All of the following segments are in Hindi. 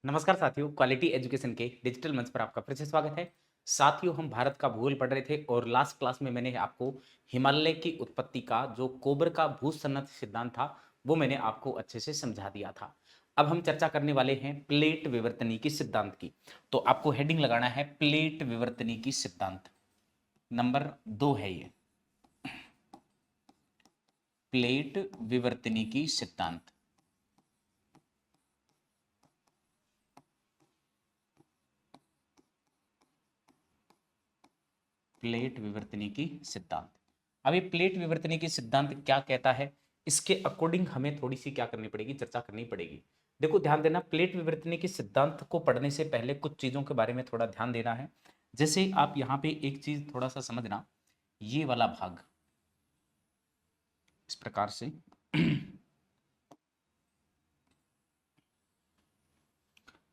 नमस्कार साथियों, क्वालिटी एजुकेशन के डिजिटल मंच पर आपका फिर से स्वागत है। साथियों, हम भारत का भूगोल पढ़ रहे थे और लास्ट क्लास में मैंने आपको हिमालय की उत्पत्ति का जो कोबर का भूसन्नत सिद्धांत था, वो मैंने आपको अच्छे से समझा दिया था। अब हम चर्चा करने वाले हैं प्लेट विवर्तनिकी सिद्धांत की। तो आपको हेडिंग लगाना है प्लेट विवर्तनिकी सिद्धांत। नंबर 2 है ये, प्लेट विवर्तनिकी सिद्धांत। प्लेट विवर्तनिकी सिद्धांत। अब ये प्लेट विवर्तनिकी सिद्धांत क्या कहता है, इसके अकॉर्डिंग हमें थोड़ी सी क्या करनी पड़ेगी, चर्चा करनी पड़ेगी। देखो ध्यान देना, प्लेट विवर्तनिकी सिद्धांत को पढ़ने से पहले कुछ चीजों के बारे में थोड़ा ध्यान देना है। जैसे आप यहाँ पे एक चीज थोड़ा सा समझना, ये वाला भाग इस प्रकार से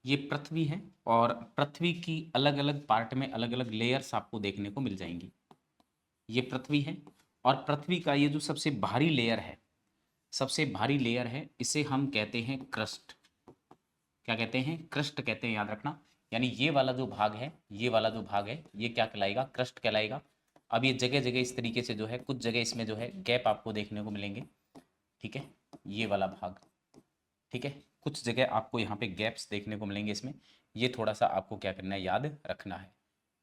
ये पृथ्वी है और पृथ्वी की अलग अलग पार्ट में अलग अलग लेयर्स आपको देखने को मिल जाएंगी। ये पृथ्वी है और पृथ्वी का ये जो सबसे भारी लेयर है, सबसे भारी लेयर है, इसे हम कहते हैं क्रस्ट। क्या कहते हैं? क्रस्ट कहते हैं, याद रखना। यानी ये वाला जो भाग है, ये वाला जो भाग है, ये क्या कहलाएगा? क्रस्ट कहलाएगा। अब ये जगह जगह इस तरीके से जो है, कुछ जगह इसमें जो है गैप आपको देखने को मिलेंगे। ठीक है, ये वाला भाग। ठीक है, कुछ जगह आपको यहाँ पे गैप्स देखने को मिलेंगे इसमें। ये थोड़ा सा आपको क्या करना है, याद रखना है।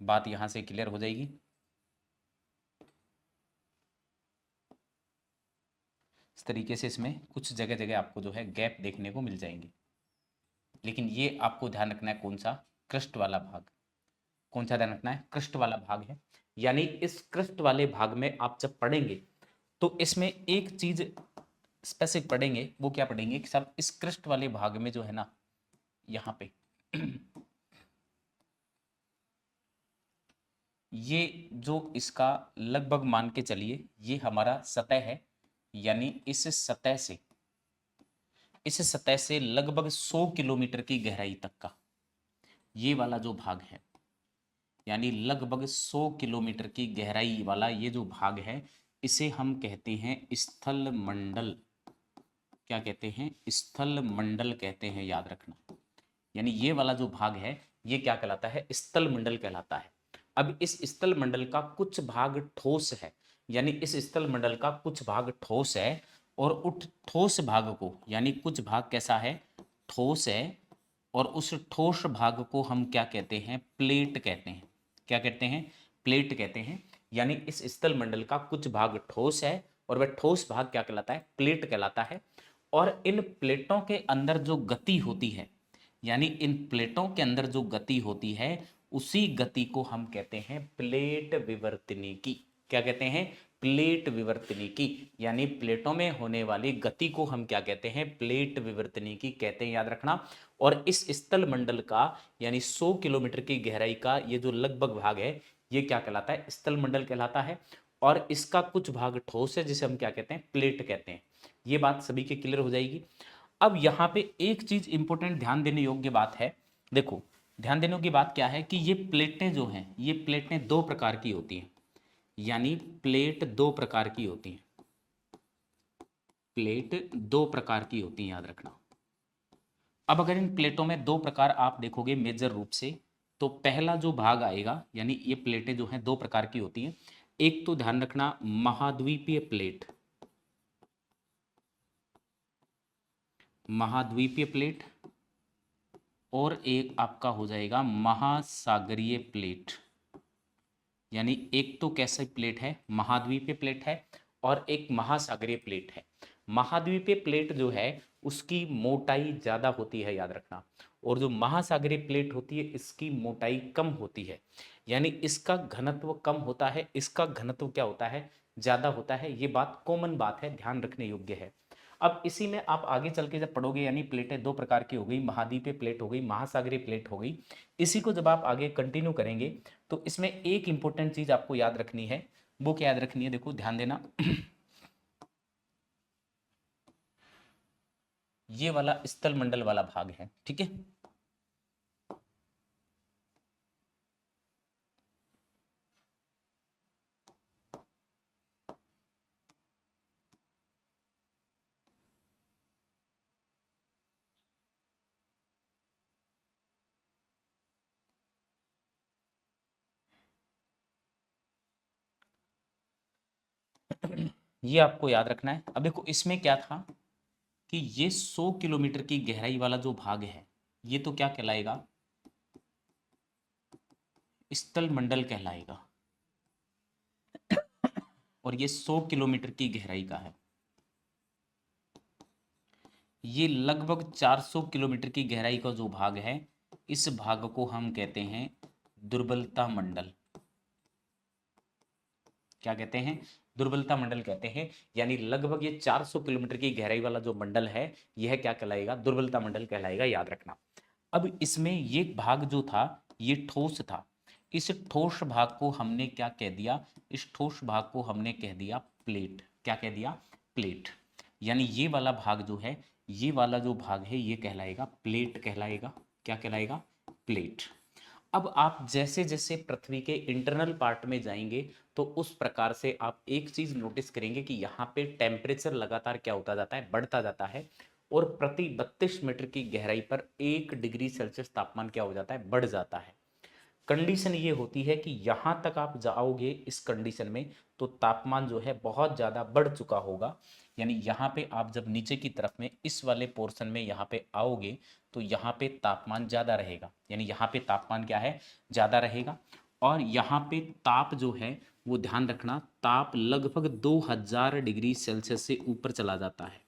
बात यहाँ से क्लियर हो जाएगी। इस तरीके से इसमें कुछ जगह जगह आपको जो है गैप देखने को मिल जाएंगे। लेकिन ये आपको ध्यान रखना है, कौन सा? क्रस्ट वाला भाग। कौन सा ध्यान रखना है? क्रस्ट वाला भाग है। यानी इस क्रस्ट वाले भाग में आप जब पढ़ेंगे तो इसमें एक चीज स्पेसिफिक पढ़ेंगे। वो क्या पढ़ेंगे कि सब इस क्रस्ट वाले भाग में जो है ना, यहाँ पे ये जो इसका लगभग मान के चलिए, ये हमारा सतह है। यानी इस सतह से लगभग 100 किलोमीटर की गहराई तक का ये वाला जो भाग है, यानी लगभग 100 किलोमीटर की गहराई वाला ये जो भाग है, इसे हम कहते हैं स्थल मंडल। क्या कहते हैं? स्थल मंडल कहते हैं, याद रखना। यानी ये वाला जो भाग है, ये क्या कहलाता है? स्थल मंडल कहलाता है। अब इस स्थल मंडल का कुछ भाग ठोस है। यानी इस स्थल मंडल का कुछ भाग ठोस है और उस ठोस भाग को, यानी कुछ भाग कैसा है? ठोस है। और उस ठोस भाग को हम क्या कहते हैं? प्लेट कहते हैं। क्या कहते हैं? प्लेट कहते हैं। यानी इस स्थल मंडल का कुछ भाग ठोस है और वह ठोस भाग क्या कहलाता है? प्लेट कहलाता है। और इन प्लेटों के अंदर जो गति होती है, यानी इन प्लेटों के अंदर जो गति होती है, उसी गति को हम कहते हैं प्लेट विवर्तनिकी। क्या कहते हैं? प्लेट विवर्तनिकी। यानी प्लेटों में होने वाली गति को हम क्या कहते हैं? प्लेट विवर्तनिकी कहते हैं, याद रखना। और इस स्थल मंडल का, यानी 100 किलोमीटर की गहराई का ये जो लगभग भाग है, ये क्या कहलाता है? स्थल मंडल कहलाता है। और इसका कुछ भाग ठोस है, जिसे हम क्या कहते हैं? प्लेट कहते हैं। ये बात सभी के क्लियर हो जाएगी। अब यहाँ पे एक चीज इंपॉर्टेंट ध्यान देने योग्य बात है। देखो, ध्यान देने की बात क्या है कि ये प्लेटें जो हैं, ये प्लेटें दो प्रकार की होती हैं। यानी प्लेट दो प्रकार की होती हैं। प्लेट दो प्रकार की होती हैं, याद रखना। अब अगर इन प्लेटों में दो प्रकार आप देखोगे मेजर रूप से, तो पहला जो भाग आएगा, यानी ये प्लेटें जो हैं दो प्रकार की होती हैं। एक तो ध्यान रखना, महाद्वीपीय प्लेट। महाद्वीपीय प्लेट। और एक आपका हो जाएगा महासागरीय प्लेट। यानी एक तो कैसे प्लेट है? महाद्वीपीय प्लेट है। और एक महासागरीय प्लेट है। महाद्वीपीय प्लेट जो है, उसकी मोटाई ज्यादा होती है, याद रखना। और जो महासागरीय प्लेट होती है, इसकी मोटाई कम होती है। यानी इसका घनत्व कम होता है, इसका घनत्व क्या होता है? ज्यादा होता है। ये बात कॉमन बात है, ध्यान रखने योग्य है। अब इसी में आप आगे चल के जब पढ़ोगे, यानी प्लेटें दो प्रकार की हो गई, महाद्वीपीय प्लेट हो गई, महासागरीय प्लेट हो गई। इसी को जब आप आगे कंटिन्यू करेंगे, तो इसमें एक इंपॉर्टेंट चीज आपको याद रखनी है। वो क्या याद रखनी है? देखो ध्यान देना ये वाला स्थल मंडल वाला भाग है, ठीक है। ये आपको याद रखना है। अब देखो इसमें क्या था कि ये 100 किलोमीटर की गहराई वाला जो भाग है ये तो क्या कहलाएगा, स्थल मंडल कहलाएगा, और ये 100 किलोमीटर की गहराई का है। ये लगभग 400 किलोमीटर की गहराई का जो भाग है, इस भाग को हम कहते हैं दुर्बलता मंडल। क्या कहते हैं, दुर्बलता मंडल कहते हैं। यानी लगभग ये 400 किलोमीटर की गहराई वाला जो मंडल है यह क्या कहलाएगा, दुर्बलता मंडल कहलाएगा, याद रखना। अब इसमें ये भाग जो था ये ठोस था। इस ठोस भाग को हमने क्या कह दिया, इस ठोस भाग को हमने कह दिया प्लेट। क्या कह दिया, प्लेट। यानी ये वाला भाग जो है, ये वाला जो भाग है ये कहलाएगा प्लेट कहलाएगा। क्या कहलाएगा, प्लेट। अब आप जैसे जैसे पृथ्वी के इंटरनल पार्ट में जाएंगे तो उस प्रकार से आप एक चीज नोटिस करेंगे कि यहाँ पे टेम्परेचर लगातार क्या होता जाता है, बढ़ता जाता है, और प्रति 32 मीटर की गहराई पर 1 डिग्री सेल्सियस तापमान क्या हो जाता है, बढ़ जाता है। कंडीशन ये होती है कि यहां तक आप जाओगे इस कंडीशन में तो तापमान जो है बहुत ज़्यादा बढ़ चुका होगा। यानी यहाँ पे आप जब नीचे की तरफ में इस वाले पोर्शन में यहाँ पे आओगे तो यहाँ पे तापमान ज़्यादा रहेगा। यानी यहाँ पे तापमान क्या है, ज़्यादा रहेगा। और यहाँ पे ताप जो है वो ध्यान रखना, ताप लगभग 2000 डिग्री सेल्सियस से ऊपर चला जाता है।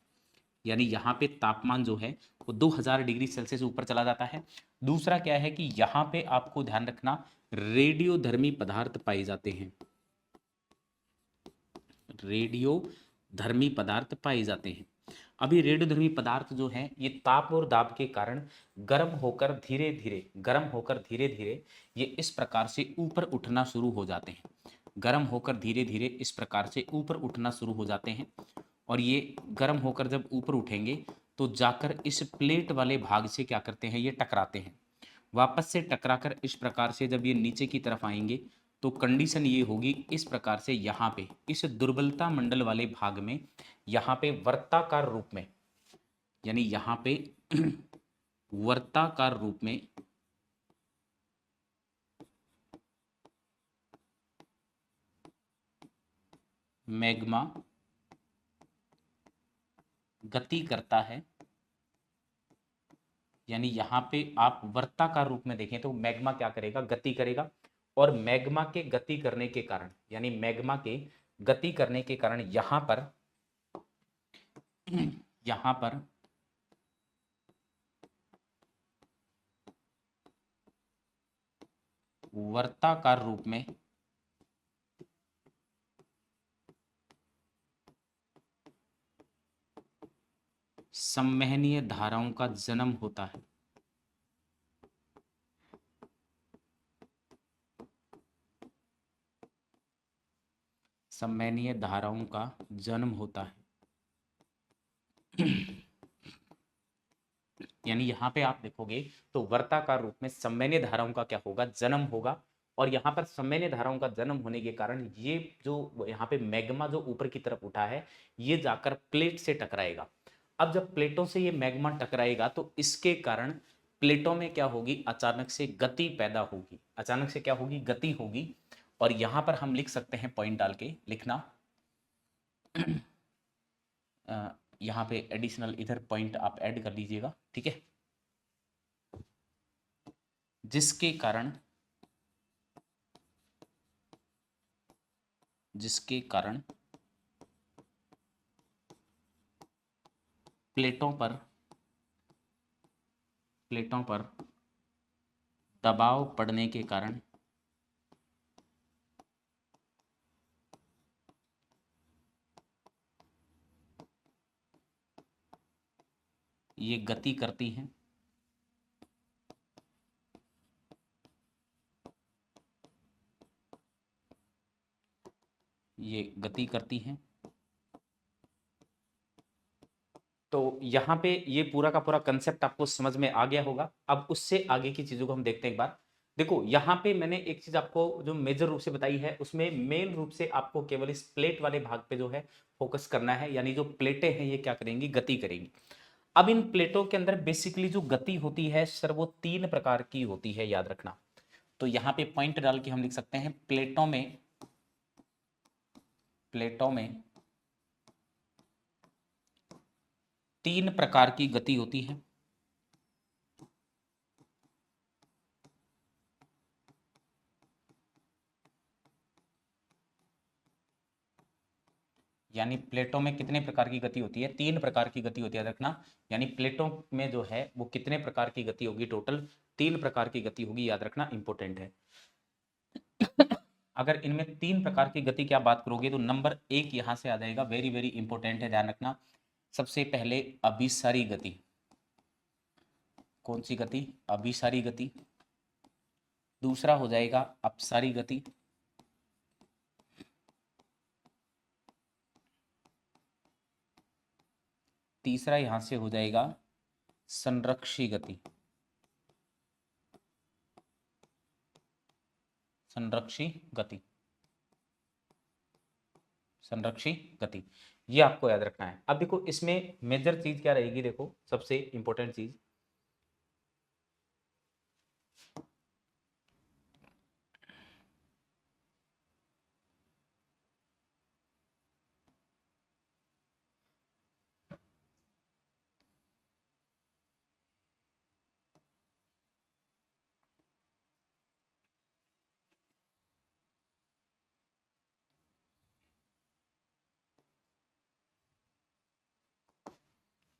यानी यहाँ पे तापमान जो है वो 2000 डिग्री सेल्सियस ऊपर चला जाता है। दूसरा क्या है कि यहाँ पे आपको ध्यान रखना, रेडियोधर्मी पदार्थ पाए जाते हैं। रेडियोधर्मी पदार्थ पाए जाते हैं। अभी रेडियोधर्मी पदार्थ जो है ये ताप और दाब के कारण गर्म होकर धीरे धीरे ये इस प्रकार से ऊपर उठना शुरू हो जाते हैं। गर्म होकर धीरे धीरे इस प्रकार से ऊपर उठना शुरू हो जाते हैं। और ये गर्म होकर जब ऊपर उठेंगे तो जाकर इस प्लेट वाले भाग से क्या करते हैं, ये टकराते हैं। वापस से टकराकर इस प्रकार से जब ये नीचे की तरफ आएंगे तो कंडीशन ये होगी इस प्रकार से, यहाँ पे इस दुर्बलता मंडल वाले भाग में यहाँ पे वर्ताकार रूप में, यानी यहाँ पे वर्ताकार रूप में मैग्मा गति करता है। यानी यहाँ पे आप वर्ताकार रूप में देखें तो मैग्मा क्या करेगा, गति करेगा। और मैग्मा के गति करने के कारण, यानी मैग्मा के गति करने के कारण यहाँ पर वर्ताकार रूप में संवहनीय धाराओं का जन्म होता है। संवहनीय धाराओं का जन्म होता है। यानी यहाँ पे आप देखोगे तो वर्ताकार रूप में संवहनीय धाराओं का क्या होगा, जन्म होगा। और यहाँ पर संवहनीय धाराओं का जन्म होने के कारण ये जो यहाँ पे मैग्मा जो ऊपर की तरफ उठा है ये जाकर प्लेट से टकराएगा। अब जब प्लेटों से ये मैग्मा टकराएगा तो इसके कारण प्लेटों में क्या होगी, अचानक से गति पैदा होगी। अचानक से क्या होगी, गति होगी। और यहाँ पर हम लिख सकते हैं, पॉइंट डाल के लिखना, यहाँ पे एडिशनल इधर पॉइंट आप ऐड कर लीजिएगा, ठीक है। जिसके कारण प्लेटों पर दबाव पड़ने के कारण ये गति करती हैं। ये गति करती हैं। तो यहाँ पे ये पूरा का पूरा कंसेप्ट आपको समझ में आ गया होगा। अब उससे आगे की चीजों को हम देखते हैं एक बार। देखो यहाँ पे मैंने एक चीज आपको जो मेजर रूप से बताई है उसमें मेन रूप से आपको केवल इस प्लेट वाले भाग पे जो है फोकस करना है। यानी जो प्लेटें हैं ये क्या करेंगी, गति करेंगी। अब इन प्लेटों के अंदर बेसिकली जो गति होती है सर वो 3 प्रकार की होती है, याद रखना। तो यहाँ पे पॉइंट डाल के हम लिख सकते हैं, प्लेटों में तीन प्रकार की गति होती है। यानी प्लेटों में कितने प्रकार की गति होती है? तीन प्रकार की गति होती है, याद रखना। यानी प्लेटों में जो है वो कितने प्रकार की गति होगी? टोटल तीन प्रकार की गति होगी, याद रखना, इंपॉर्टेंट है। अगर इनमें तीन प्रकार की गति की आप बात करोगे तो नंबर एक यहां से आ जाएगा, वेरी वेरी इंपॉर्टेंट है, ध्यान रखना। सबसे पहले अभिसारी गति। कौन सी गति? अभिसारी गति। दूसरा हो जाएगा अपसारी गति। तीसरा यहां से हो जाएगा संरक्षी गति। संरक्षी गति। संरक्षी गति, ये आपको याद रखना है। अब देखो इसमें मेजर चीज क्या रहेगी, देखो सबसे इंपॉर्टेंट चीज,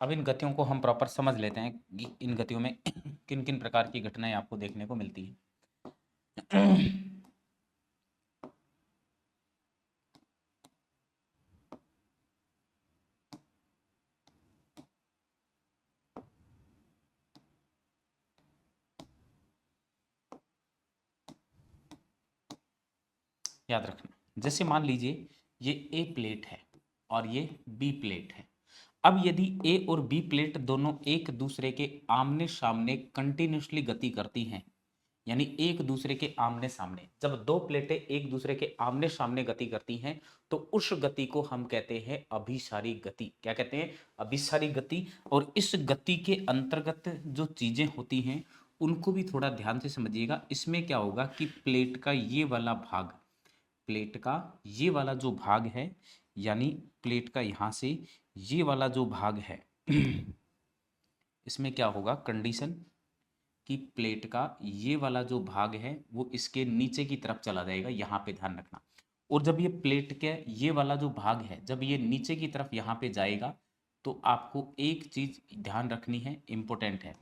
अब इन गतियों को हम प्रॉपर समझ लेते हैं कि इन गतियों में किन किन प्रकार की घटनाएं आपको देखने को मिलती है। याद रखना, जैसे मान लीजिए ये ए प्लेट है और ये बी प्लेट है। अब यदि ए और बी प्लेट दोनों एक दूसरे के आमने सामने कंटिन्यूसली गति करती हैं, यानी एक दूसरे के आमने सामने, जब दो प्लेटें एक दूसरे के आमने सामने गति करती हैं तो उस गति को हम कहते हैं अभिसारी गति। क्या कहते हैं? अभिसारी गति। और इस गति के अंतर्गत जो चीजें होती हैं उनको भी थोड़ा ध्यान से समझिएगा। इसमें क्या होगा कि प्लेट का ये वाला भाग, प्लेट का ये वाला जो भाग है, यानी प्लेट का यहां से ये वाला जो भाग है इसमें क्या होगा? कंडीशन कि प्लेट का ये वाला जो भाग है वो इसके नीचे की तरफ चला जाएगा, यहाँ पे ध्यान रखना। और जब ये प्लेट के ये वाला जो भाग है जब ये नीचे की तरफ यहाँ पे जाएगा तो आपको एक चीज ध्यान रखनी है, इंपॉर्टेंट है।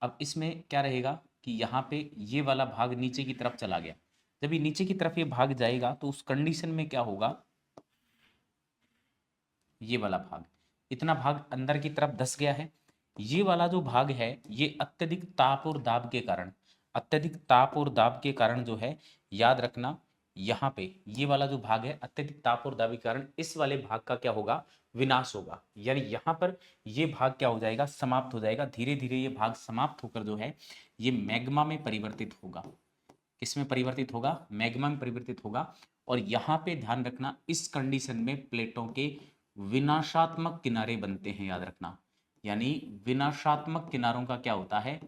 अब इसमें क्या रहेगा कि यहाँ पे ये वाला भाग नीचे की तरफ चला गया। जब ये नीचे की तरफ ये भाग जाएगा तो उस कंडीशन में क्या होगा? ये वाला भाग, इतना भाग अंदर की तरफ धस गया है। ये वाला जो भाग है ये अत्यधिक ताप और दाब के कारण, अत्यधिक ताप और दाब के कारण जो है, याद रखना, यहाँ पे ये वाला जो भाग है अत्यधिक ताप और दाब के कारण इस वाले भाग का क्या होगा? विनाश होगा। यानी यहाँ पर ये भाग क्या हो जाएगा? समाप्त हो जाएगा। धीरे धीरे ये भाग समाप्त होकर जो है ये मैग्मा में परिवर्तित होगा। किसमें परिवर्तित होगा? मैग्मा में परिवर्तित होगा। और यहाँ पे ध्यान रखना, इस कंडीशन में प्लेटों के विनाशात्मक किनारे बनते हैं, याद रखना। यानी विनाशात्मक किनारों का क्या होता है?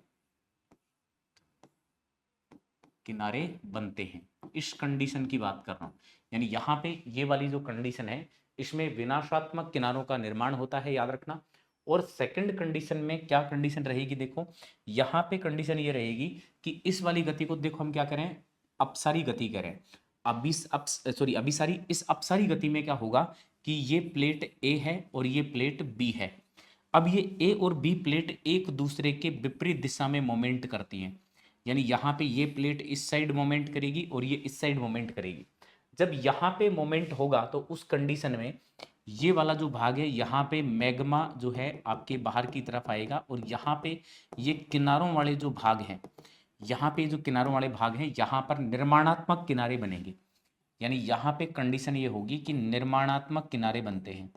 किनारे बनते हैं। इस कंडीशन की बात कर रहा हूं, यानी यहां पे ये वाली जो कंडीशन है इसमें विनाशात्मक किनारों का निर्माण होता है, याद रखना। और सेकंड कंडीशन में क्या कंडीशन रहेगी? देखो यहां पे कंडीशन ये रहेगी कि इस वाली गति को देखो हम क्या करें? अपसारी गति करें। अभिसारी, इस अपसारी गति में क्या होगा कि ये प्लेट ए है और ये प्लेट बी है। अब ये ए और बी प्लेट एक दूसरे के विपरीत दिशा में मोमेंट करती हैं। यानी यहाँ पे ये प्लेट इस साइड मोमेंट करेगी और ये इस साइड मोमेंट करेगी। जब यहाँ पे मोमेंट होगा तो उस कंडीशन में ये वाला जो भाग है यहाँ पे मैग्मा जो है आपके बाहर की तरफ आएगा और यहाँ पे ये किनारों वाले जो भाग हैं, यहाँ पे जो किनारों वाले भाग हैं यहाँ पर निर्माणात्मक किनारे बनेंगे। यानी यहाँ पे कंडीशन ये होगी कि निर्माणात्मक किनारे बनते हैं।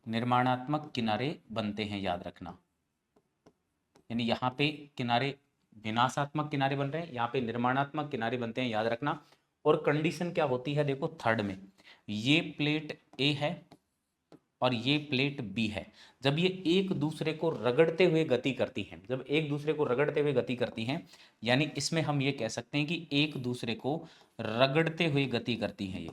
निर्माणात्मक किनारे बनते हैं, याद रखना। यानी यहाँ पे किनारे विनाशात्मक किनारे बन रहे हैं, यहाँ पे निर्माणात्मक किनारे बनते हैं, याद रखना। और कंडीशन क्या होती है? देखो थर्ड में ये प्लेट ए है और ये प्लेट बी है। जब ये एक दूसरे को रगड़ते हुए गति करती हैं, जब एक दूसरे को रगड़ते हुए गति करती हैं, यानी इसमें हम ये कह सकते हैं कि एक दूसरे को रगड़ते हुए गति करती हैं ये।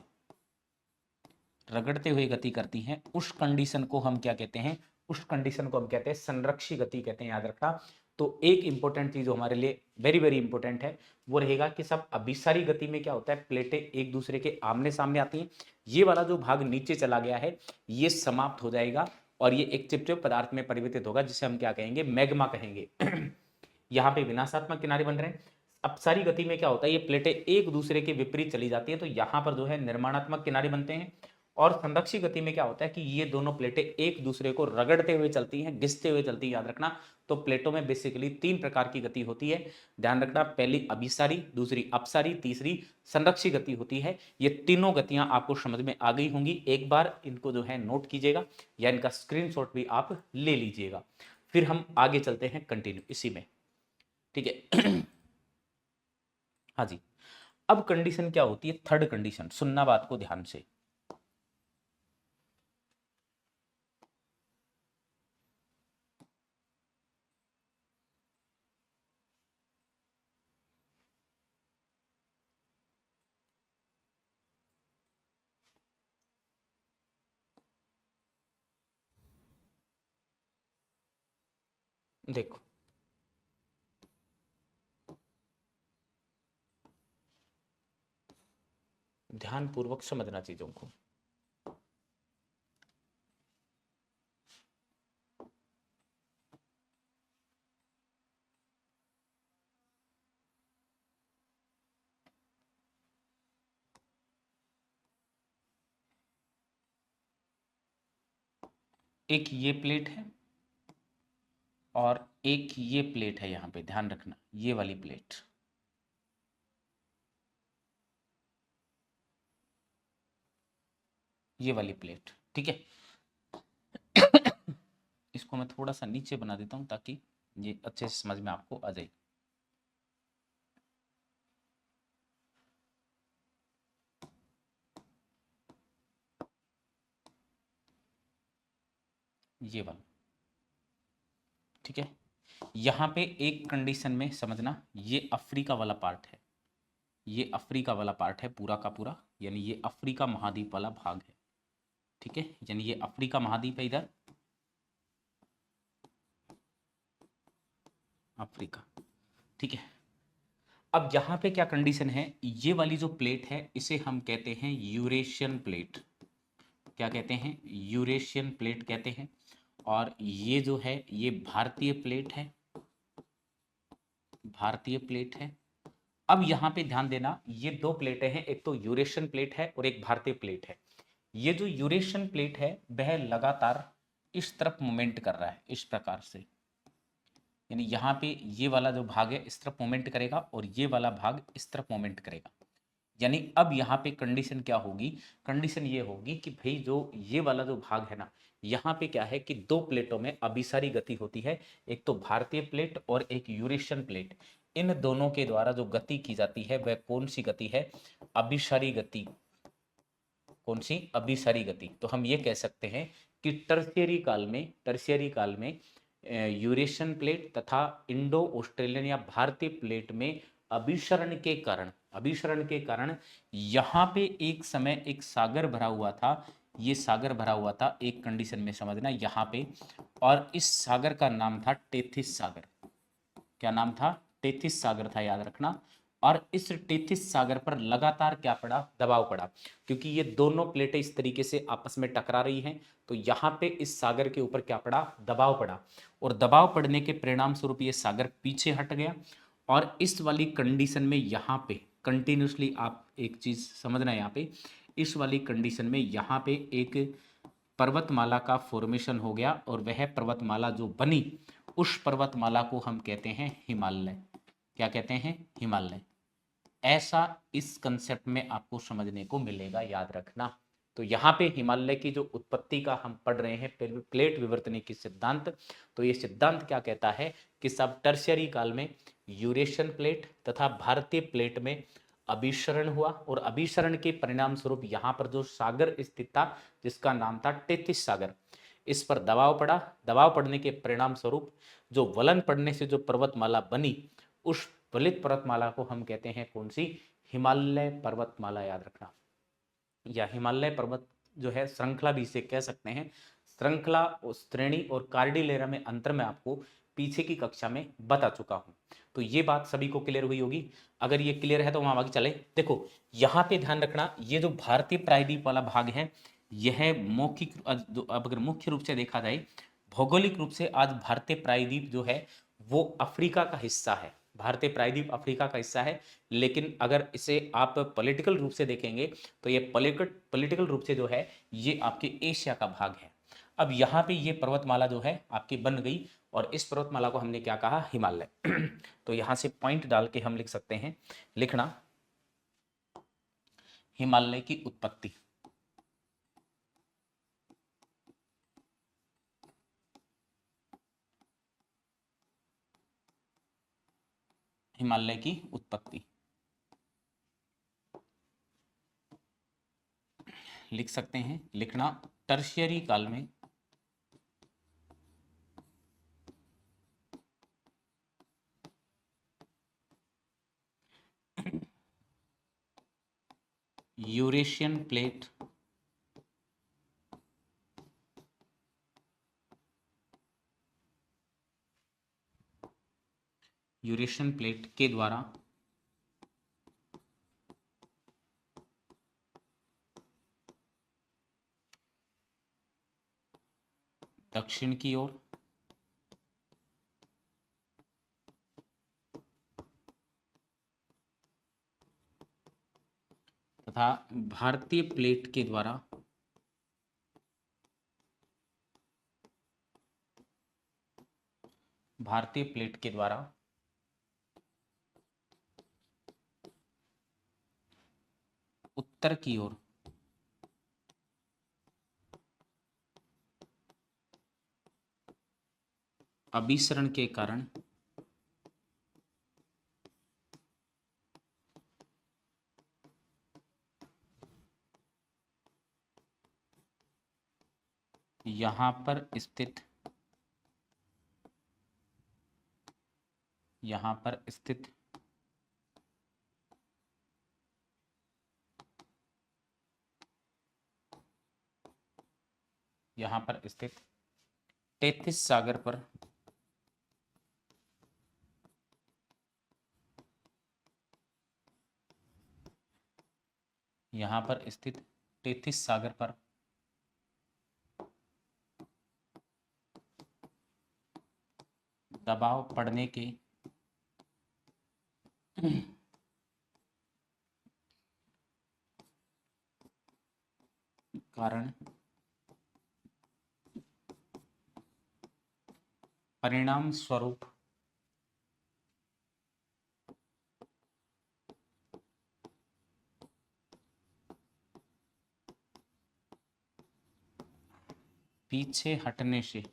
रगड़ते हुए गति करती हैं, उस कंडीशन को हम क्या कहते हैं, उस कंडीशन को हम कहते हैं संरक्षी गति कहते हैं, याद रखना। तो एक इंपॉर्टेंट चीज जो हमारे लिए वेरी वेरी इंपॉर्टेंट है वो रहेगा कि सब अभिसारी गति में क्या होता है, प्लेटें एक दूसरे के आमने सामने आती हैं, ये वाला जो भाग नीचे चला गया है ये समाप्त हो जाएगा और ये एक चिपचिप पदार्थ में परिवर्तित होगा जिसे हम क्या कहेंगे, मैग्मा कहेंगे। यहाँ पे विनाशात्मक किनारे बन रहे हैं। अपसारी गति में क्या होता है, ये प्लेटें एक दूसरे के विपरीत चली जाती है तो यहाँ पर जो है निर्माणात्मक किनारे बनते हैं। और संरक्षी गति में क्या होता है कि ये दोनों प्लेटें एक दूसरे को रगड़ते हुए चलती हैं, घिसते हुए चलती है, याद रखना। तो प्लेटों में बेसिकली 3 प्रकार की गति होती है, ध्यान रखना। पहली अभिसारी, दूसरी अपसारी, तीसरी संरक्षी गति होती है। ये तीनों गतियां आपको समझ में आ गई होंगी। एक बार इनको जो है नोट कीजिएगा या इनका स्क्रीनशॉट भी आप ले लीजिएगा। फिर हम आगे चलते हैं कंटिन्यू इसी में, ठीक है। हाँ जी, अब कंडीशन क्या होती है, थर्ड कंडीशन, सुनना बात को ध्यान से। देखो ध्यान पूर्वक समझना चीजों को। एक ये प्लेट है और एक ये प्लेट है, यहां पे ध्यान रखना, ये वाली प्लेट, ये वाली प्लेट, ठीक है। इसको मैं थोड़ा सा नीचे बना देता हूं ताकि ये अच्छे से समझ में आपको आ जाए। ये वाला, ठीक है। यहाँ पे एक कंडीशन में समझना, ये अफ्रीका वाला पार्ट है, ये अफ्रीका वाला पार्ट है पूरा का पूरा, यानी ये अफ्रीका महाद्वीप वाला भाग है, ठीक है। यानी ये अफ्रीका महाद्वीप है, इधर अफ्रीका, ठीक है। अब यहाँ पे क्या कंडीशन है, ये वाली जो प्लेट है इसे हम कहते हैं यूरेशियन प्लेट। क्या कहते हैं, यूरेशियन प्लेट कहते हैं। और ये जो है ये भारतीय प्लेट है, भारतीय प्लेट है। अब यहाँ पे ध्यान देना, ये दो प्लेटें हैं, एक तो यूरेशियन प्लेट है और एक भारतीय प्लेट है। ये जो यूरेशियन प्लेट है वह लगातार इस तरफ मूवमेंट कर रहा है, इस प्रकार से, यानी यहाँ पे ये वाला जो भाग है इस तरफ मूवमेंट करेगा और ये वाला भाग इस तरफ मूवमेंट करेगा। यानी अब यहाँ पे कंडीशन क्या होगी, कंडीशन ये होगी कि भाई जो ये वाला जो भाग है ना, यहाँ पे क्या है कि दो प्लेटों में अभिसारी गति होती है, एक तो भारतीय प्लेट और एक यूरेशियन प्लेट। इन दोनों के द्वारा जो गति की जाती है वह कौन सी गति है, अभिसारी गति। कौन सी, अभिसारी गति। तो हम ये कह सकते हैं कि टर्शियरी काल में यूरेशियन प्लेट तथा इंडो ऑस्ट्रेलियन या भारतीय प्लेट में अभिसरण के कारण यहाँ पे एक समय एक सागर भरा हुआ था, ये सागर भरा हुआ था, एक कंडीशन में समझना यहाँ पे। और इस सागर का नाम था टेथिस सागर। क्या नाम था, टेथिस सागर था, याद रखना। और इस टेथिस सागर पर लगातार क्या पड़ा, दबाव पड़ा, क्योंकि ये दोनों प्लेटें इस तरीके से आपस में टकरा रही हैं। तो यहाँ पे इस सागर के ऊपर क्या पड़ा, दबाव पड़ा। और दबाव पड़ने के परिणाम स्वरूप ये सागर पीछे हट गया। और इस वाली कंडीशन में यहाँ पे कंटिन्यूसली आप एक चीज समझना, यहाँ पे इस वाली कंडीशन में यहाँ पे एक पर्वतमाला का फॉर्मेशन हो गया और वह पर्वतमाला जो बनी उस पर्वतमाला को हम कहते हैं हिमालय। क्या कहते हैं, हिमालय। ऐसा इस कंसेप्ट में आपको समझने को मिलेगा, याद रखना। तो यहाँ पे हिमालय की जो उत्पत्ति का हम पढ़ रहे हैं प्लेट विवर्तनिक की सिद्धांत। तो ये सिद्धांत क्या कहता है कि सब टर्शियरी काल में यूरेशियन प्लेट तथा भारतीय प्लेट में अभिसरण हुआ और अभिसरण के परिणाम स्वरूप यहाँ पर जो सागर स्थित था जिसका नाम था टेथिस सागर, इस पर दबाव पड़ा। दबाव पड़ने के परिणाम स्वरूप जो वलन पड़ने से जो पर्वतमाला बनी, उस वलित पर्वतमाला को हम कहते हैं कौन सी, हिमालय पर्वतमाला, याद रखना। या हिमालय पर्वत जो है श्रृंखला भी इसे कह सकते हैं। श्रृंखला और श्रेणी और कार्डिलेरा में अंतर मैं आपको पीछे की कक्षा में बता चुका हूं। तो ये बात सभी को क्लियर हुई होगी। अगर ये क्लियर है तो हम आगे चले। देखो यहाँ पे ध्यान रखना, ये जो भारतीय प्रायद्वीप वाला भाग है यह मौखिक अब अगर मुख्य रूप से देखा जाए भौगोलिक रूप से आज भारतीय प्रायद्वीप जो है वो अफ्रीका का हिस्सा है। भारतीय प्रायद्वीप अफ्रीका का हिस्सा है, लेकिन अगर इसे आप पॉलिटिकल रूप से देखेंगे तो ये पॉलिटिकल रूप से जो है ये आपके एशिया का भाग है। अब यहाँ पे ये पर्वतमाला जो है आपकी बन गई और इस पर्वतमाला को हमने क्या कहा, हिमालय। तो यहाँ से पॉइंट डाल के हम लिख सकते हैं, लिखना हिमालय की उत्पत्ति। हिमालय की उत्पत्ति लिख सकते हैं, लिखना टर्शियरी काल में यूरेशियन प्लेट के द्वारा दक्षिण की ओर तथा भारतीय प्लेट के द्वारा उत्तर की ओर अभिसरण के कारण यहाँ पर स्थित यहाँ पर स्थित यहाँ पर स्थित टेथिस सागर पर यहाँ पर स्थित टेथिस सागर पर दबाव पड़ने के कारण परिणाम स्वरूप पीछे हटने से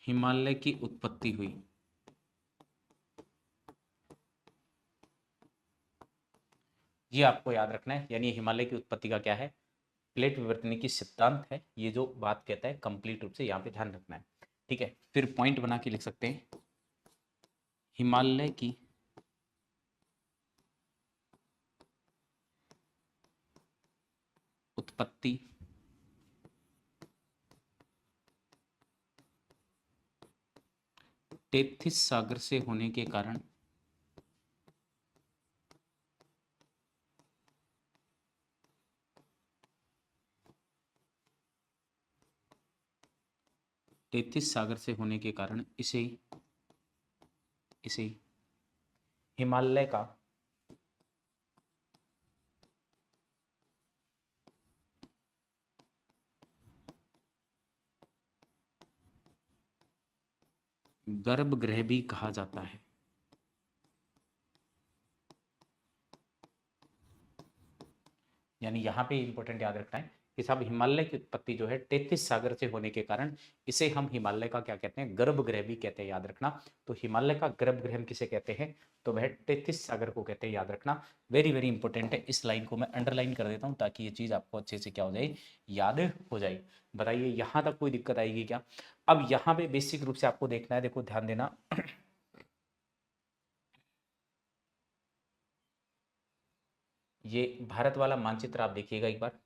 हिमालय की उत्पत्ति हुई। ये आपको याद रखना है, यानी हिमालय की उत्पत्ति का क्या है, प्लेट विवर्तन की सिद्धांत है। ये जो बात कहता है कंप्लीट रूप से यहाँ पे ध्यान रखना है। ठीक है, फिर पॉइंट बना के लिख सकते हैं, हिमालय की उत्पत्ति टेथिस सागर से होने के कारण टेथिस सागर से होने के कारण इसे इसे हिमालय का गर्भगृह भी कहा जाता है। यानी यहाँ पे इंपॉर्टेंट याद रखना है कि साहब हिमालय की उत्पत्ति जो है टेथिस सागर से होने के कारण इसे हम हिमालय का क्या कहते हैं, गर्भगृह भी कहते हैं, याद रखना। तो हिमालय का गर्भगृह हम किसे कहते हैं, तो वह टेथिस सागर को कहते हैं, याद रखना। वेरी वेरी इंपॉर्टेंट है। इस लाइन को मैं अंडरलाइन कर देता हूँ ताकि ये चीज आपको अच्छे से क्या हो जाए, याद हो जाए। बताइए यहाँ तक कोई दिक्कत आएगी क्या। अब यहाँ पे बेसिक रूप से आपको देखना है, देखो ध्यान देना। ये भारत वाला मानचित्र आप देखिएगा एक बार।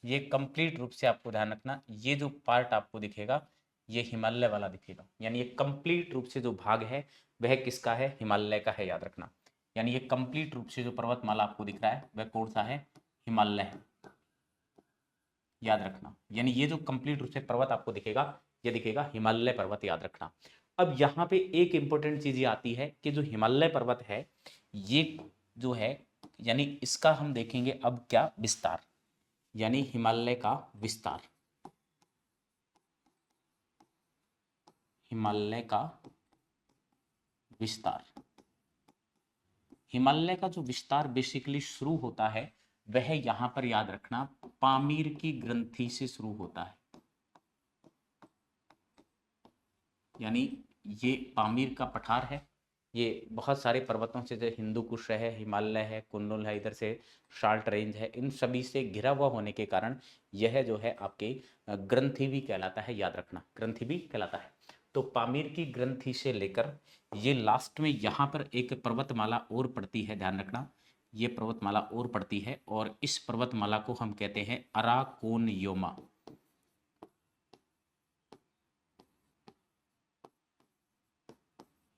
ये कंप्लीट रूप से आपको ध्यान रखना, ये जो पार्ट आपको दिखेगा ये हिमालय वाला दिखेगा, यानी ये कंप्लीट रूप से जो भाग है वह किसका है, हिमालय का है, याद रखना। यानी ये कंप्लीट रूप से जो पर्वतमाला आपको दिख रहा है वह कौन सा है, हिमालय है, याद रखना। यानी ये जो कंप्लीट रूप से पर्वत आपको दिखेगा ये दिखेगा हिमालय पर्वत, याद रखना। अब यहाँ पे एक इंपॉर्टेंट चीज ये आती है कि जो हिमालय पर्वत है ये जो है, यानी इसका हम देखेंगे अब क्या विस्तार, यानी हिमालय का विस्तार, हिमालय का विस्तार। हिमालय का जो विस्तार बेसिकली शुरू होता है वह यहां पर, याद रखना, पामीर की ग्रंथि से शुरू होता है। यानी ये पामीर का पठार है, ये बहुत सारे पर्वतों से, जैसे हिंदू कुश है, हिमालय है, कुन्नुल है, इधर से शाल्ट रेंज है, इन सभी से घिरा हुआ होने के कारण यह जो है आपके ग्रंथि भी कहलाता है, याद रखना, ग्रंथि भी कहलाता है। तो पामीर की ग्रंथि से लेकर ये लास्ट में यहाँ पर एक पर्वतमाला और पड़ती है, ध्यान रखना, ये पर्वतमाला और पड़ती है और इस पर्वतमाला को हम कहते हैं अराकोनयोमा।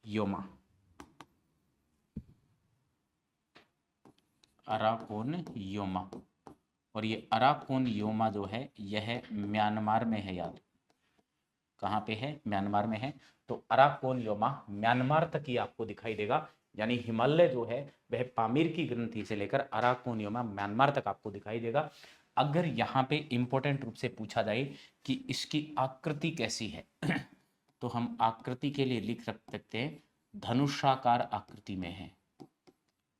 योमा, अराकोनयोमा। और ये अराकोनयोमा जो है यह म्यांमार में है, याद, कहाँ पे है, म्यांमार में है। तो अराकोनयोमा म्यांमार तक ही आपको दिखाई देगा, यानी हिमालय जो है वह पामीर की ग्रंथि से लेकर अराकोनयोमा म्यांमार तक आपको दिखाई देगा। अगर यहाँ पे इंपॉर्टेंट रूप से पूछा जाए कि इसकी आकृति कैसी है तो हम आकृति के लिए लिख सकते हैं धनुषाकार आकृति में है,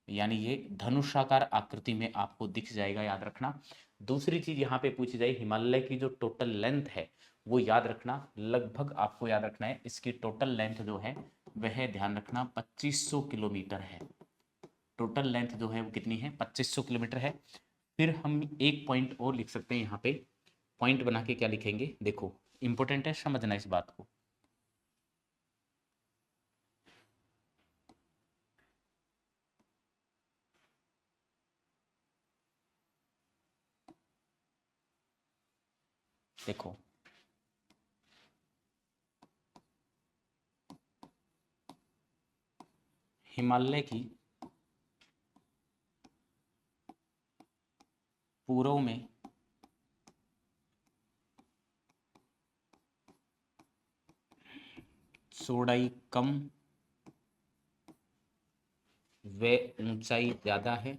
यानी ये धनुषाकार आकृति में आपको दिख जाएगा, याद रखना। दूसरी चीज यहाँ पे पूछी जाए, हिमालय की जो टोटल लेंथ है वो याद रखना, लगभग आपको याद रखना है इसकी टोटल लेंथ जो है वह, ध्यान रखना, 2500 किलोमीटर है। टोटल लेंथ जो है वो कितनी है, 2500 किलोमीटर है। फिर हम एक पॉइंट और लिख सकते हैं यहाँ पे, पॉइंट बना के क्या लिखेंगे, देखो इंपॉर्टेंट है समझना इस बात को। देखो हिमालय की पूर्व में चौड़ाई कम व ऊंचाई ज्यादा है,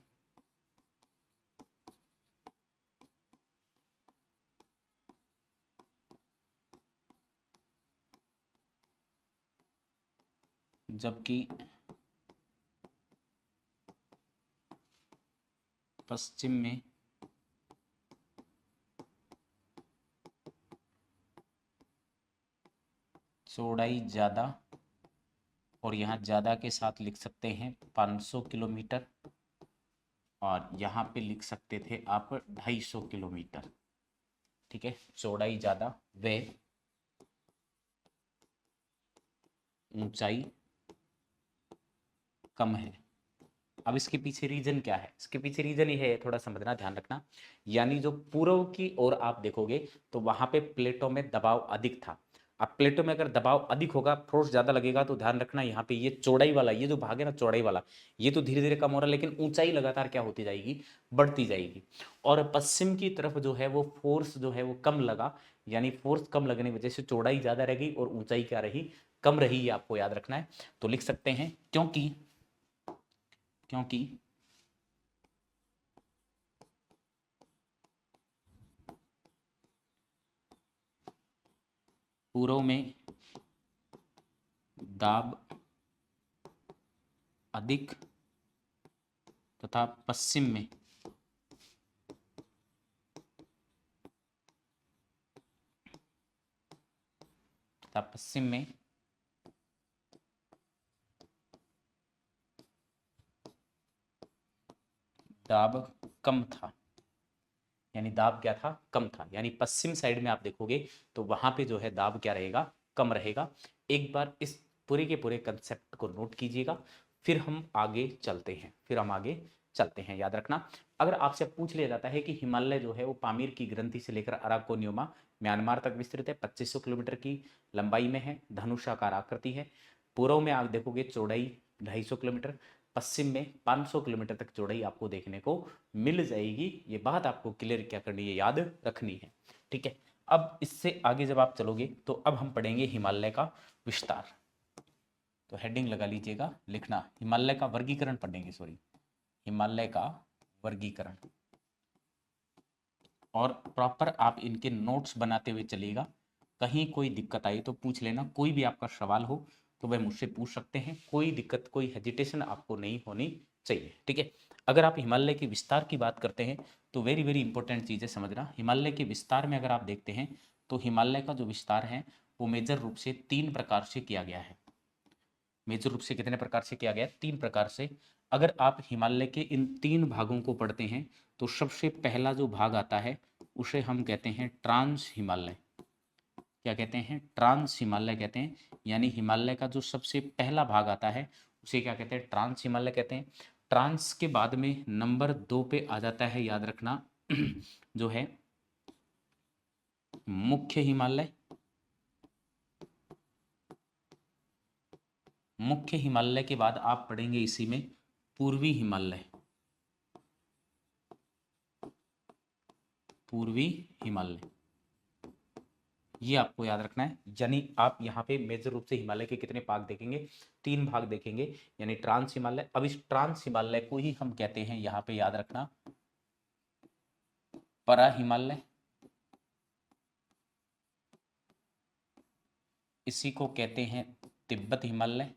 जबकि पश्चिम में चौड़ाई ज़्यादा, और यहाँ ज़्यादा के साथ लिख सकते हैं 500 किलोमीटर, और यहाँ पे लिख सकते थे आप 250 किलोमीटर। ठीक है, चौड़ाई ज़्यादा व ऊंचाई कम है। अब इसके पीछे रीजन क्या है, इसके पीछे रीजन ये है, थोड़ा समझना, ध्यान रखना। यानी जो पूर्व की ओर आप देखोगे तो वहां पे प्लेटों में दबाव अधिक था। अब प्लेटों में अगर दबाव अधिक होगा, फोर्स ज्यादा लगेगा, तो ध्यान रखना यहाँ पे ये चौड़ाई वाला, ये जो भाग है ना चौड़ाई वाला, ये तो धीरे धीरे कम हो रहा है, लेकिन ऊंचाई लगातार क्या होती जाएगी, बढ़ती जाएगी। और पश्चिम की तरफ जो है वो फोर्स जो है वो कम लगा, यानी फोर्स कम लगने की वजह से चौड़ाई ज्यादा रहेगी और ऊंचाई क्या रही, कम रही, ये आपको याद रखना है। तो लिख सकते हैं क्योंकि क्योंकि पूर्व में दाब अधिक तथा पश्चिम में दाब कम था। यानी दाब क्या था? कम था। यानी पश्चिम साइड में आप देखोगे तो वहां पे जो है दाब क्या रहेगा? कम रहेगा। एक बार इस पूरे के पूरे कंसेप्ट को नोट कीजिएगा, फिर हम आगे चलते हैं। याद रखना, अगर आपसे पूछ लिया जाता है कि हिमालय जो है वो पामीर की ग्रंथि से लेकर अराकोनियोमा म्यांमार तक विस्तृत है, 2500 किलोमीटर की लंबाई में है, धनुषाकार आकृति है, पूर्व में आप देखोगे चौड़ाई 250 किलोमीटर, पश्चिम में 500 किलोमीटर तक चौड़ाई आपको देखने को मिल जाएगी। ये बात आपको क्लियर क्या करनी है? याद रखनी है। ठीक है, अब इससे आगे जब आप चलोगे तो अब हम पढ़ेंगे हिमालय का विस्तार। तो हेडिंग लगा लीजिएगा, लिखना हिमालय का वर्गीकरण पढ़ेंगे, हिमालय का वर्गीकरण। और प्रॉपर आप इनके नोट्स बनाते हुए चलिएगा। कहीं कोई दिक्कत आई तो पूछ लेना, कोई भी आपका सवाल हो तो वह मुझसे पूछ सकते हैं। कोई दिक्कत, कोई हेजिटेशन आपको नहीं होनी चाहिए। ठीक है, अगर आप हिमालय के विस्तार की बात करते हैं तो वेरी वेरी इंपॉर्टेंट चीज़ है समझना। हिमालय के विस्तार में अगर आप देखते हैं तो हिमालय का जो विस्तार है वो मेजर रूप से 3 प्रकार से किया गया है। मेजर रूप से कितने प्रकार से किया गया? 3 प्रकार से। अगर आप हिमालय के इन 3 भागों को पढ़ते हैं तो सबसे पहला जो भाग आता है उसे हम कहते हैं ट्रांस हिमालय। क्या कहते हैं? ट्रांस हिमालय कहते हैं। यानी हिमालय का जो सबसे पहला भाग आता है उसे क्या कहते हैं? ट्रांस हिमालय कहते हैं। ट्रांस के बाद में नंबर 2 पे आ जाता है, याद रखना, जो है मुख्य हिमालय। मुख्य हिमालय के बाद आप पढ़ेंगे इसी में पूर्वी हिमालय। पूर्वी हिमालय, ये आपको याद रखना है। यानी आप यहाँ पे मेजर रूप से हिमालय के कितने भाग देखेंगे? 3 भाग देखेंगे, यानी ट्रांस हिमालय। अब इस ट्रांस हिमालय को ही हम कहते हैं यहाँ पे, याद रखना, परा हिमालय। इसी को कहते हैं तिब्बत हिमालय।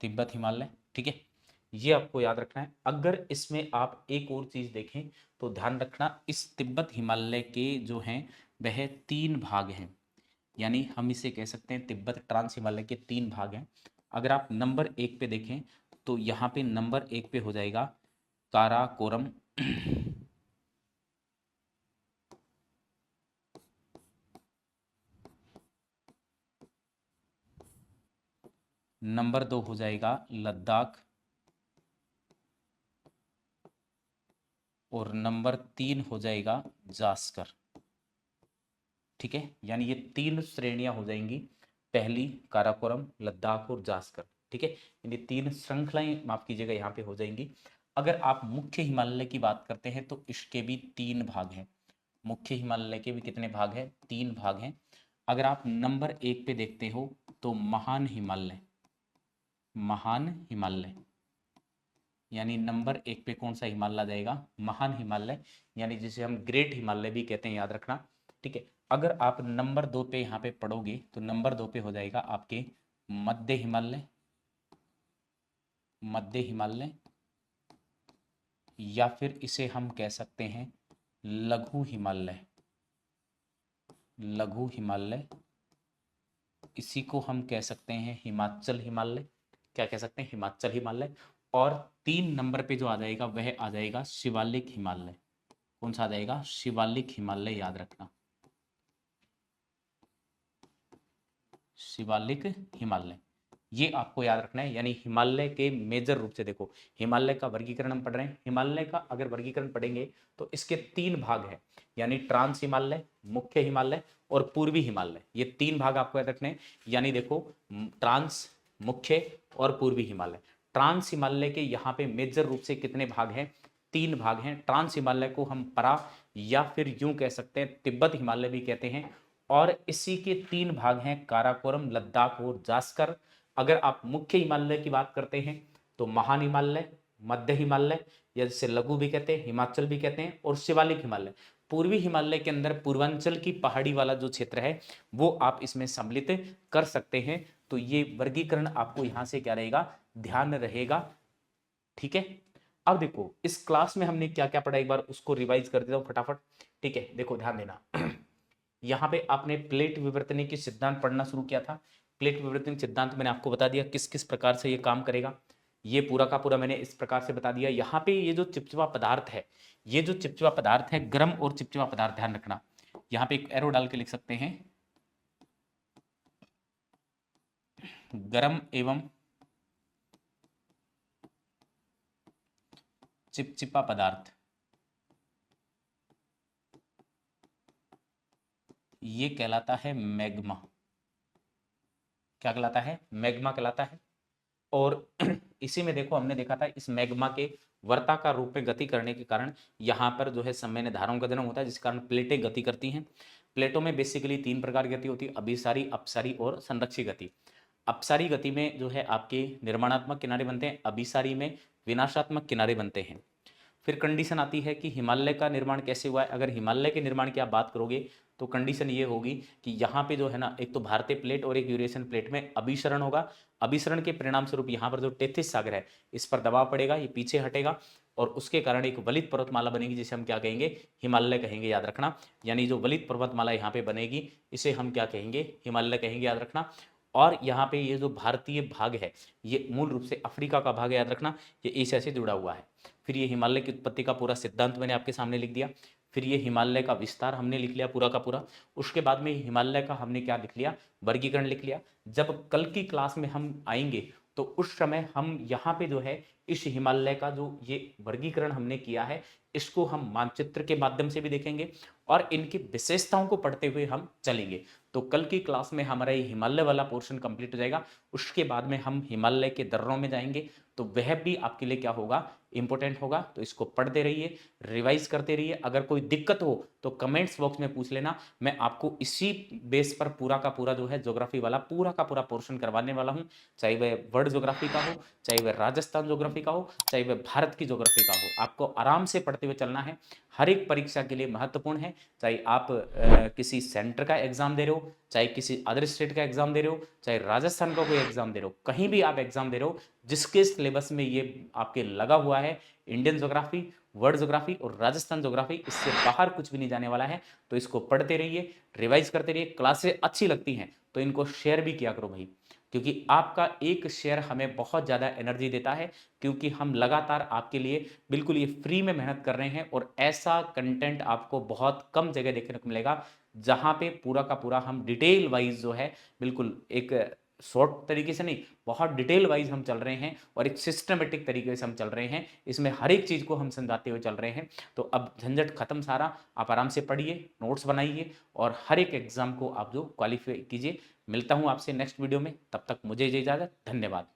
तिब्बत हिमालय, ठीक है, ये आपको याद रखना है। अगर इसमें आप एक और चीज देखें तो ध्यान रखना, इस तिब्बत हिमालय के जो हैं वह 3 भाग हैं। यानी हम इसे कह सकते हैं तिब्बत ट्रांस हिमालय के 3 भाग हैं। अगर आप नंबर 1 पे देखें तो यहाँ पे नंबर 1 पे हो जाएगा काराकोरम। नंबर 2 हो जाएगा लद्दाख। और नंबर 3 हो जाएगा जास्कर। ठीक है, यानी ये 3 श्रेणियां हो जाएंगी, पहली काराकोरम, लद्दाख और जास्कर। ठीक है, यानी 3 श्रृंखलाएं, माफ कीजिएगा, यहाँ पे हो जाएंगी। अगर आप मुख्य हिमालय की बात करते हैं तो इसके भी 3 भाग हैं। मुख्य हिमालय के भी कितने भाग हैं? 3 भाग हैं। अगर आप नंबर 1 पे देखते हो तो महान हिमालय। महान हिमालय, यानी नंबर 1 पे कौन सा हिमालय जाएगा? महान हिमालय, यानी जिसे हम ग्रेट हिमालय भी कहते हैं, याद रखना। ठीक है, अगर आप नंबर 2 पे यहाँ पे पढ़ोगे तो नंबर 2 पे हो जाएगा आपके मध्य हिमालय। मध्य हिमालय, या फिर इसे हम कह सकते हैं लघु हिमालय। लघु हिमालय, इसी को हम कह सकते हैं हिमाचल हिमालय। क्या कह सकते हैं? हिमाचल हिमालय। और 3 नंबर पे जो आ जाएगा वह आ जाएगा शिवालिक हिमालय। कौन सा आ जाएगा? शिवालिक हिमालय, याद रखना, शिवालिक हिमालय, ये आपको याद रखना है। यानी हिमालय के मेजर रूप से देखो, हिमालय का वर्गीकरण हम पढ़ रहे हैं। हिमालय का अगर वर्गीकरण पढ़ेंगे तो इसके 3 भाग हैं, यानी ट्रांस हिमालय, मुख्य हिमालय और पूर्वी हिमालय। ये 3 भाग आपको याद रखने हैं। यानी देखो, ट्रांस, मुख्य और पूर्वी हिमालय। ट्रांस हिमालय के यहाँ पे मेजर रूप से कितने भाग हैं? 3 भाग हैं। ट्रांस हिमालय को हम परा या फिर यूं कह सकते हैं तिब्बत हिमालय भी कहते हैं। और इसी के 3 भाग हैं काराकोरम, लद्दाख और जास्कर। अगर आप मुख्य हिमालय की बात करते हैं तो महान हिमालय, मध्य हिमालय, या जिसे लघु भी कहते हैं, हिमाचल भी कहते हैं, और शिवालिक हिमालय। पूर्वी हिमालय के अंदर पूर्वांचल की पहाड़ी वाला जो क्षेत्र है वो आप इसमें सम्मिलित कर सकते हैं। तो ये वर्गीकरण आपको यहां से क्या रहेगा, ध्यान रहेगा। ठीक है, अब देखो इस क्लास में हमने क्या क्या पढ़ा, एक बार उसको रिवाइज कर देता हूं फटाफट। ठीक है, देखो ध्यान देना यहाँ पे आपने प्लेट विवर्तन के सिद्धांत पढ़ना शुरू किया था। प्लेट विवर्तन सिद्धांत मैंने आपको बता दिया किस किस प्रकार से ये काम करेगा, ये पूरा का पूरा मैंने इस प्रकार से बता दिया। यहाँ पे ये जो चिपचिपा पदार्थ है, ये जो चिपचिपा पदार्थ है गर्म और चिपचिपा पदार्थ, ध्यान रखना यहाँ पे एक एरो डाल के लिख सकते हैं, गर्म एवं चिपचिपा पदार्थ, ये कहलाता है मैग्मा। क्या कहलाता है, मैग्मा कहलाता है। और इसी में देखो हमने देखा था इस मैग्मा के वर्ताकार रूप में गति करने के कारण यहाँ पर जो है समय धाराओं का जन्म होता है, जिस कारण प्लेटें गति करती हैं। प्लेटों में बेसिकली 3 प्रकार की गति होती है, अभिसारी, अपसारी और संरक्षी गति। अपसारी गति में जो है आपके निर्माणात्मक किनारे बनते हैं, अभिसारी में विनाशात्मक किनारे बनते हैं। फिर कंडीशन आती है कि हिमालय का निर्माण कैसे हुआ है। अगर हिमालय के निर्माण की आप बात करोगे तो कंडीशन ये होगी कि यहाँ पे जो है ना, एक तो भारतीय प्लेट और एक यूरेशियन प्लेट में अभिसरण होगा। अभिसरण के परिणाम स्वरूप यहाँ पर जो टेथिस सागर है इस पर दबाव पड़ेगा, ये पीछे हटेगा और उसके कारण एक वलित पर्वतमाला बनेगी, जिसे हम क्या कहेंगे, हिमालय कहेंगे, याद रखना। यानी जो वलित पर्वतमाला यहाँ पे बनेगी इसे हम क्या कहेंगे, हिमालय कहेंगे, याद रखना। और यहाँ पे ये जो भारतीय भाग है ये मूल रूप से अफ्रीका का भाग है, याद रखना, ये एशिया से जुड़ा हुआ है। फिर ये हिमालय की उत्पत्ति का पूरा सिद्धांत मैंने आपके सामने लिख दिया। फिर ये हिमालय का विस्तार हमने लिख लिया पूरा का पूरा। उसके बाद में हिमालय का हमने क्या लिख लिया, वर्गीकरण लिख लिया। जब कल की क्लास में हम आएंगे तो उस समय हम यहाँ पे जो है इस हिमालय का जो ये वर्गीकरण हमने किया है इसको हम मानचित्र के माध्यम से भी देखेंगे और इनकी विशेषताओं को पढ़ते हुए हम चलेंगे। तो कल की क्लास में हमारा ये हिमालय वाला पोर्शन कंप्लीट हो जाएगा। उसके बाद में हम हिमालय के दर्रों में जाएंगे, तो वह भी आपके लिए क्या होगा, इंपॉर्टेंट होगा। तो इसको पढ़ते रहिए, रिवाइज करते रहिए। अगर कोई दिक्कत हो तो कमेंट्स बॉक्स में पूछ लेना, मैं आपको इसी बेस पर पूरा का पूरा जो है ज्योग्राफी वाला पूरा का पूरा पोर्शन करवाने वाला हूँ। चाहे वह वर्ल्ड ज्योग्राफी का हो, चाहे वह राजस्थान ज्योग्राफी का हो, चाहे वह भारत की ज्योग्राफी का हो, आपको आराम से पढ़ते हुए चलना है। हर एक परीक्षा के लिए महत्वपूर्ण है, चाहे आप किसी सेंटर का एग्जाम दे रहे हो, चाहे किसी अदर स्टेट का एग्जाम दे रहे हो, चाहे राजस्थान का कोई एग्जाम दे रहे हो, कहीं भी आप एग्जाम दे रहे हो, जिसके सिलेबस में ये आपके लगा हुआ है इंडियन ज्योग्राफी, वर्ल्ड ज्योग्राफी और राजस्थान ज्योग्राफी, इससे बाहर कुछ भी नहीं जाने वाला है। तो इसको पढ़ते रहिए, रिवाइज करते रहिए। क्लासें अच्छी लगती हैं तो इनको शेयर भी किया करो भाई, क्योंकि आपका एक शेयर हमें बहुत ज़्यादा एनर्जी देता है, क्योंकि हम लगातार आपके लिए बिल्कुल ये फ्री में मेहनत कर रहे हैं और ऐसा कंटेंट आपको बहुत कम जगह देखने को मिलेगा जहाँ पे पूरा का पूरा हम डिटेल वाइज जो है, बिल्कुल एक शॉर्ट तरीके से नहीं, बहुत डिटेल वाइज हम चल रहे हैं और एक सिस्टमेटिक तरीके से हम चल रहे हैं। इसमें हर एक चीज़ को हम समझाते हुए चल रहे हैं। तो अब झंझट खत्म सारा, आप आराम से पढ़िए, नोट्स बनाइए और हर एक एग्जाम को आप जो क्वालिफाई कीजिए। मिलता हूँ आपसे नेक्स्ट वीडियो में, तब तक मुझे इजाज़त, धन्यवाद।